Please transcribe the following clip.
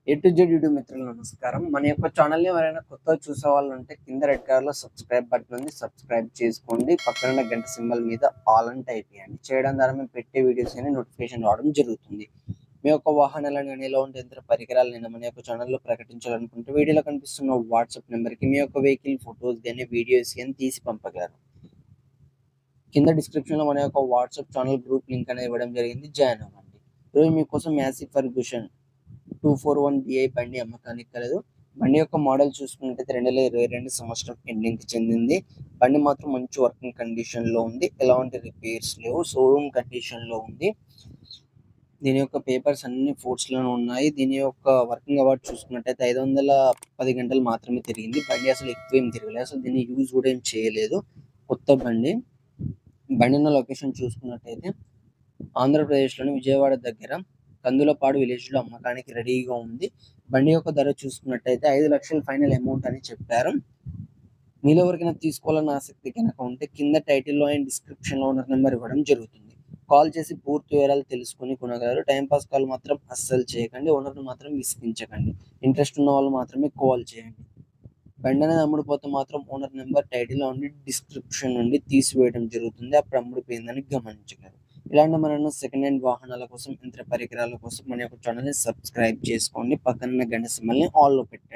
A to Z YouTube మిత్రులు నమస్కారం. మన యొక్క ఛానల్‌ని ఎవరైనా కొత్తగా చూసే వాళ్ళు ఉంటే కింద రెడ్ కలర్‌లో సబ్స్క్రైబ్ బటన్ ఉంది. సబ్స్క్రైబ్ చేసుకోండి. పక్కన ఉన్న గంట సింబల్ మీద ఆల్ అని టైప్ చేయండి. చేయడం ద్వారా మేము పెట్టే వీడియోస్ అన్ని నోటిఫికేషన్ రావడం జరుగుతుంది. మీ యొక్క వాహనాలను గాని, ఎలాంటి యంత్ర పరికరాలనైనా మన యొక్క ఛానల్‌లో ప్రకటించాలనుకుంటే వీడియోలో కనిపిస్తున్న వాట్సాప్ నంబర్‌కి మీ యొక్క వెహికల్ ఫోటోస్ గాని, వీడియోస్ గాని తీసి పంపగలరు. కింద డిస్క్రిప్షన్‌లో మన యొక్క వాట్సాప్ ఛానల్ గ్రూప్ లింక్ అనేది ఇవ్వడం జరిగింది. జాయిన్ అవ్వండి. ఈరోజు మీకోసం మ్యాసివ్ ఫర్గూషన్ 241 బిఐ బండి అమ్మకానికి కలదు. బండి యొక్క మోడల్ చూసుకున్నట్టయితే 2022 సంవత్సరం ఎండింగ్‌కి చెందింది. బండి మాత్రం మంచి వర్కింగ్ కండిషన్‌లో ఉంది. ఎలాంటి రిపేర్స్ లేవు. షోరూమ్ కండిషన్‌లో ఉంది. దీని యొక్క పేపర్స్ అన్ని ఫోర్స్‌లోనే ఉన్నాయి. దీని యొక్క వర్కింగ్ అవర్స్ చూసుకున్నట్టయితే 510 గంటలు మాత్రమే తిరిగింది. బండి అసలు ఎక్కువ ఏం తిరగలేదు. అసలు దీన్ని యూజ్ కూడా ఏం చేయలేదు. కొత్త బండి. బండి ఉన్న లొకేషన్ చూసుకున్నట్టయితే ఆంధ్రప్రదేశ్‌లోని విజయవాడ దగ్గర కందులపాడు విలేజ్‌లో అమ్మకానికి రెడీగా ఉంది. బండి యొక్క ధర చూసుకున్నట్టయితే 5,00,000 ఫైనల్ అమౌంట్ అని చెప్పారు. మీలో ఎవరికైనా తీసుకోవాలన్న ఆసక్తి కనుక ఉంటే కింద టైటిల్‌లో అండ్ డిస్క్రిప్షన్‌లో ఓనర్ నెంబర్ ఇవ్వడం జరుగుతుంది. కాల్ చేసి పూర్తి వివరాలు తెలుసుకొని కొనగలరు. టైం పాస్ కాల్ మాత్రం అస్సలు చేయకండి. ఓనర్‌ని మాత్రం విసిగించకండి. ఇంట్రెస్ట్ ఉన్న వాళ్ళు మాత్రమే కాల్ చేయండి. బండి అనేది అమ్ముడుపోతే మాత్రం ఓనర్ నెంబర్ టైటిల్‌లో ఉండి డిస్క్రిప్షన్ నుండి తీసివేయడం జరుగుతుంది. అప్పుడు అమ్ముడుపోయిందని గమనించగలరు. ఇలాంటి మరెన్నో సెకండ్ హ్యాండ్ వాహనాల కోసం, యంత్ర పరికరాల కోసం మన యొక్క ఛానల్‌ని సబ్స్క్రైబ్ చేసుకోండి. పక్కనున్న గంట సింబల్‌ని ఆల్‌లో పెట్టండి.